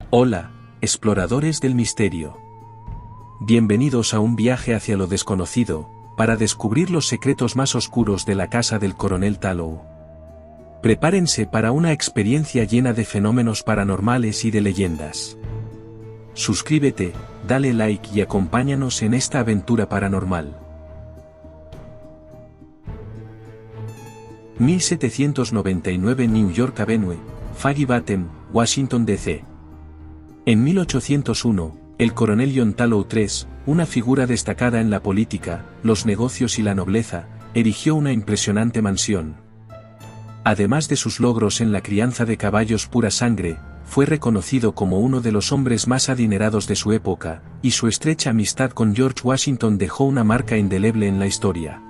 Hola, exploradores del misterio. Bienvenidos a un viaje hacia lo desconocido, para descubrir los secretos más oscuros de la casa del Coronel Tallow. Prepárense para una experiencia llena de fenómenos paranormales y de leyendas. Suscríbete, dale like y acompáñanos en esta aventura paranormal. 1799 New York Avenue, Faggy Bottom, Washington D.C. En 1801, el coronel John Tallow III, una figura destacada en la política, los negocios y la nobleza, erigió una impresionante mansión. Además de sus logros en la crianza de caballos pura sangre, fue reconocido como uno de los hombres más adinerados de su época, y su estrecha amistad con George Washington dejó una marca indeleble en la historia.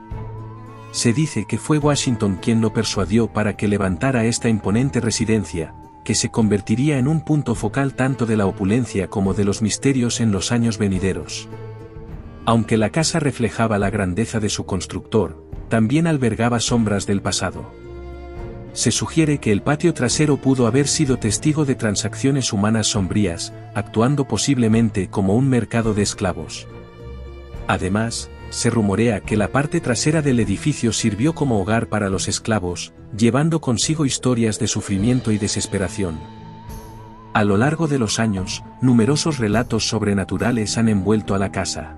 Se dice que fue Washington quien lo persuadió para que levantara esta imponente residencia, que se convertiría en un punto focal tanto de la opulencia como de los misterios en los años venideros. Aunque la casa reflejaba la grandeza de su constructor, también albergaba sombras del pasado. Se sugiere que el patio trasero pudo haber sido testigo de transacciones humanas sombrías, actuando posiblemente como un mercado de esclavos. Además, se rumorea que la parte trasera del edificio sirvió como hogar para los esclavos, llevando consigo historias de sufrimiento y desesperación. A lo largo de los años, numerosos relatos sobrenaturales han envuelto a la casa.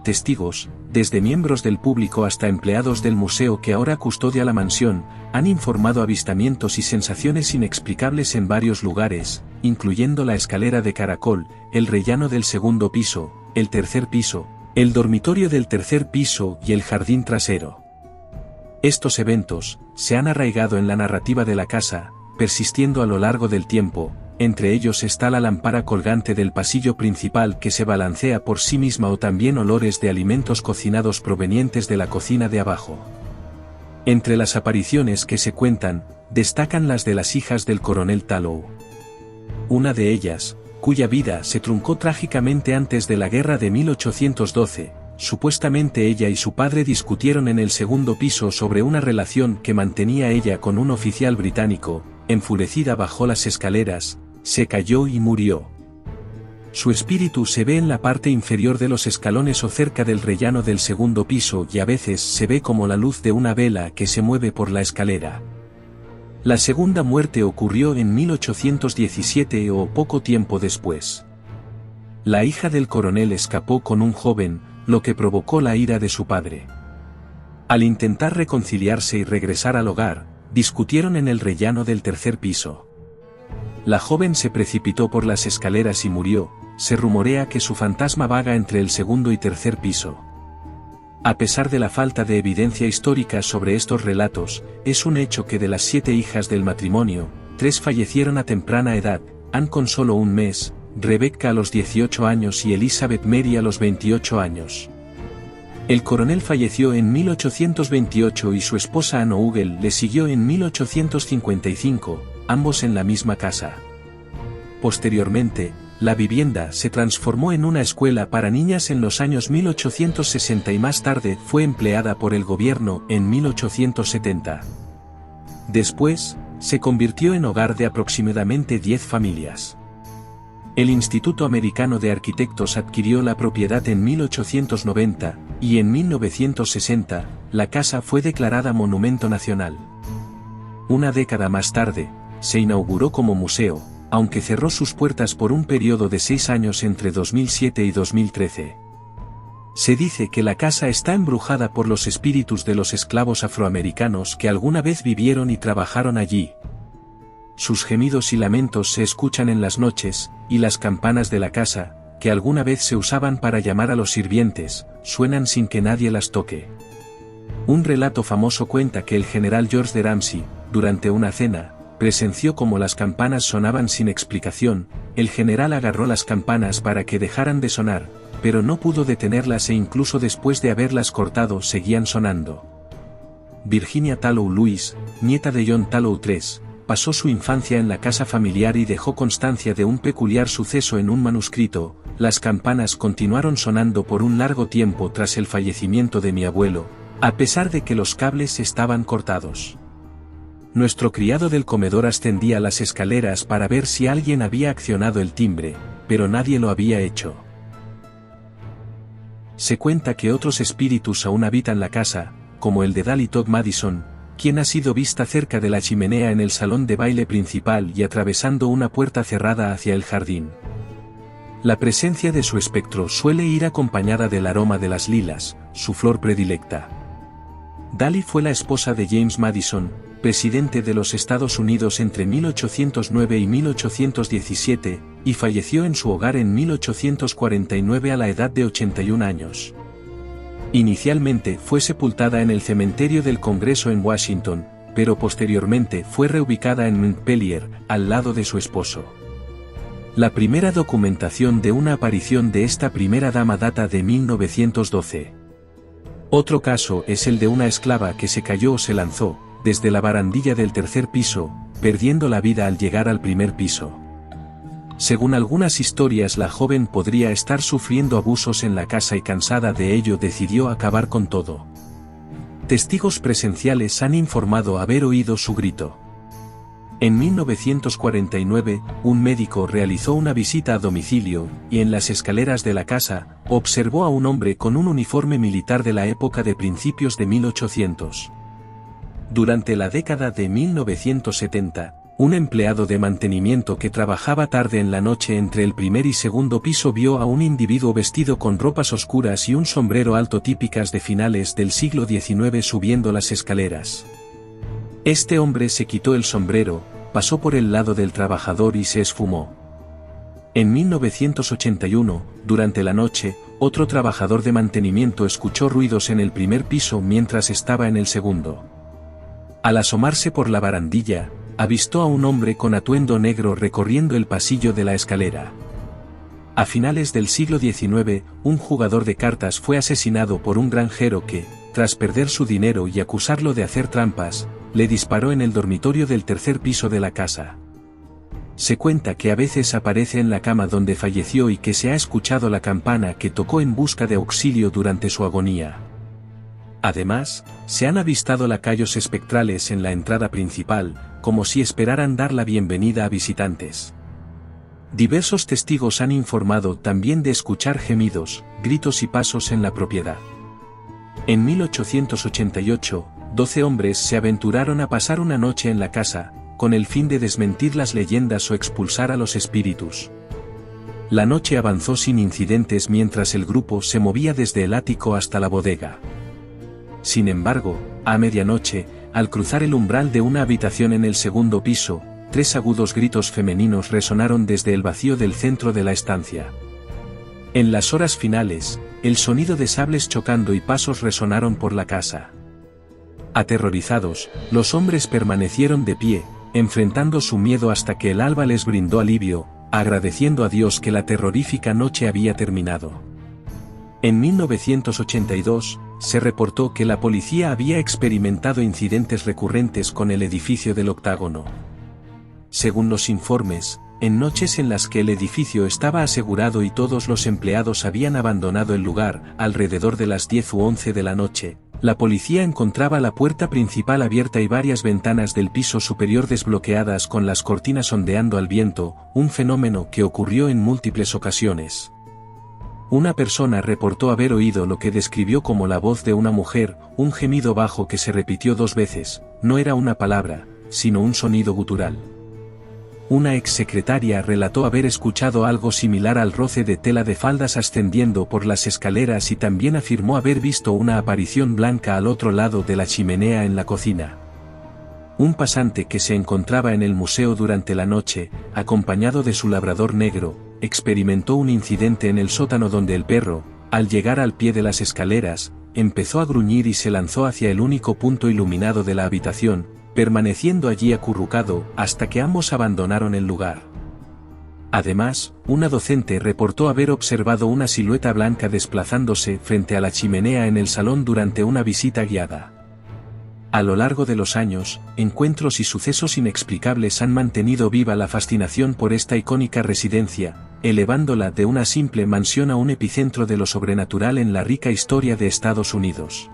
Testigos, desde miembros del público hasta empleados del museo que ahora custodia la mansión, han informado avistamientos y sensaciones inexplicables en varios lugares, incluyendo la escalera de caracol, el rellano del segundo piso, el tercer piso, el dormitorio del tercer piso y el jardín trasero. Estos eventos se han arraigado en la narrativa de la casa, persistiendo a lo largo del tiempo. Entre ellos está la lámpara colgante del pasillo principal que se balancea por sí misma o también olores de alimentos cocinados provenientes de la cocina de abajo. Entre las apariciones que se cuentan, destacan las de las hijas del coronel Tallow. Una de ellas, cuya vida se truncó trágicamente antes de la guerra de 1812, supuestamente ella y su padre discutieron en el segundo piso sobre una relación que mantenía ella con un oficial británico. Enfurecida bajó las escaleras, se cayó y murió. Su espíritu se ve en la parte inferior de los escalones o cerca del rellano del segundo piso y a veces se ve como la luz de una vela que se mueve por la escalera. La segunda muerte ocurrió en 1817 o poco tiempo después. La hija del coronel escapó con un joven, lo que provocó la ira de su padre. Al intentar reconciliarse y regresar al hogar, discutieron en el rellano del tercer piso. La joven se precipitó por las escaleras y murió. Se rumorea que su fantasma vaga entre el segundo y tercer piso. A pesar de la falta de evidencia histórica sobre estos relatos, es un hecho que de las 7 hijas del matrimonio, 3 fallecieron a temprana edad, Anne con solo un mes, Rebecca a los 18 años y Elizabeth Mary a los 28 años. El coronel falleció en 1828 y su esposa Anne Ogle le siguió en 1855, ambos en la misma casa. Posteriormente, la vivienda se transformó en una escuela para niñas en los años 1860 y más tarde fue empleada por el gobierno en 1870. Después, se convirtió en hogar de aproximadamente 10 familias. El Instituto Americano de Arquitectos adquirió la propiedad en 1890, y en 1960, la casa fue declarada Monumento Nacional. Una década más tarde, se inauguró como museo, aunque cerró sus puertas por un periodo de 6 años entre 2007 y 2013. Se dice que la casa está embrujada por los espíritus de los esclavos afroamericanos que alguna vez vivieron y trabajaron allí. Sus gemidos y lamentos se escuchan en las noches, y las campanas de la casa, que alguna vez se usaban para llamar a los sirvientes, suenan sin que nadie las toque. Un relato famoso cuenta que el general George de Ramsay, durante una cena, presenció cómo las campanas sonaban sin explicación. El general agarró las campanas para que dejaran de sonar, pero no pudo detenerlas e incluso después de haberlas cortado seguían sonando. Virginia Tallow Lewis, nieta de John Tallow III, pasó su infancia en la casa familiar y dejó constancia de un peculiar suceso en un manuscrito. Las campanas continuaron sonando por un largo tiempo tras el fallecimiento de mi abuelo, a pesar de que los cables estaban cortados. Nuestro criado del comedor ascendía las escaleras para ver si alguien había accionado el timbre, pero nadie lo había hecho. Se cuenta que otros espíritus aún habitan la casa, como el de Dali Todd Madison, quien ha sido vista cerca de la chimenea en el salón de baile principal y atravesando una puerta cerrada hacia el jardín. La presencia de su espectro suele ir acompañada del aroma de las lilas, su flor predilecta. Dali fue la esposa de James Madison, presidente de los Estados Unidos entre 1809 y 1817, y falleció en su hogar en 1849 a la edad de 81 años. Inicialmente fue sepultada en el cementerio del Congreso en Washington, pero posteriormente fue reubicada en Montpelier, al lado de su esposo. La primera documentación de una aparición de esta primera dama data de 1912. Otro caso es el de una esclava que se cayó o se lanzó, desde la barandilla del tercer piso, perdiendo la vida al llegar al primer piso. Según algunas historias, la joven podría estar sufriendo abusos en la casa y cansada de ello decidió acabar con todo. Testigos presenciales han informado haber oído su grito. En 1949, un médico realizó una visita a domicilio, y en las escaleras de la casa, observó a un hombre con un uniforme militar de la época de principios de 1800. Durante la década de 1970, un empleado de mantenimiento que trabajaba tarde en la noche entre el primer y segundo piso vio a un individuo vestido con ropas oscuras y un sombrero alto típicas de finales del siglo XIX subiendo las escaleras. Este hombre se quitó el sombrero, pasó por el lado del trabajador y se esfumó. En 1981, durante la noche, otro trabajador de mantenimiento escuchó ruidos en el primer piso mientras estaba en el segundo. Al asomarse por la barandilla, avistó a un hombre con atuendo negro recorriendo el pasillo de la escalera. A finales del siglo XIX, un jugador de cartas fue asesinado por un granjero que, tras perder su dinero y acusarlo de hacer trampas, le disparó en el dormitorio del tercer piso de la casa. Se cuenta que a veces aparece en la cama donde falleció y que se ha escuchado la campana que tocó en busca de auxilio durante su agonía. Además, se han avistado lacayos espectrales en la entrada principal, como si esperaran dar la bienvenida a visitantes. Diversos testigos han informado también de escuchar gemidos, gritos y pasos en la propiedad. En 1888, 12 hombres se aventuraron a pasar una noche en la casa, con el fin de desmentir las leyendas o expulsar a los espíritus. La noche avanzó sin incidentes mientras el grupo se movía desde el ático hasta la bodega. Sin embargo, a medianoche, al cruzar el umbral de una habitación en el segundo piso, 3 agudos gritos femeninos resonaron desde el vacío del centro de la estancia. En las horas finales, el sonido de sables chocando y pasos resonaron por la casa. Aterrorizados, los hombres permanecieron de pie, enfrentando su miedo hasta que el alba les brindó alivio, agradeciendo a Dios que la terrorífica noche había terminado. En 1982, se reportó que la policía había experimentado incidentes recurrentes con el edificio del Octágono. Según los informes, en noches en las que el edificio estaba asegurado y todos los empleados habían abandonado el lugar, alrededor de las 10 u 11 de la noche, la policía encontraba la puerta principal abierta y varias ventanas del piso superior desbloqueadas con las cortinas ondeando al viento, un fenómeno que ocurrió en múltiples ocasiones. Una persona reportó haber oído lo que describió como la voz de una mujer, un gemido bajo que se repitió 2 veces, no era una palabra, sino un sonido gutural. Una exsecretaria relató haber escuchado algo similar al roce de tela de faldas ascendiendo por las escaleras y también afirmó haber visto una aparición blanca al otro lado de la chimenea en la cocina. Un pasante que se encontraba en el museo durante la noche, acompañado de su labrador negro, experimentó un incidente en el sótano donde el perro, al llegar al pie de las escaleras, empezó a gruñir y se lanzó hacia el único punto iluminado de la habitación, permaneciendo allí acurrucado hasta que ambos abandonaron el lugar. Además, una docente reportó haber observado una silueta blanca desplazándose frente a la chimenea en el salón durante una visita guiada. A lo largo de los años, encuentros y sucesos inexplicables han mantenido viva la fascinación por esta icónica residencia, elevándola de una simple mansión a un epicentro de lo sobrenatural en la rica historia de Estados Unidos.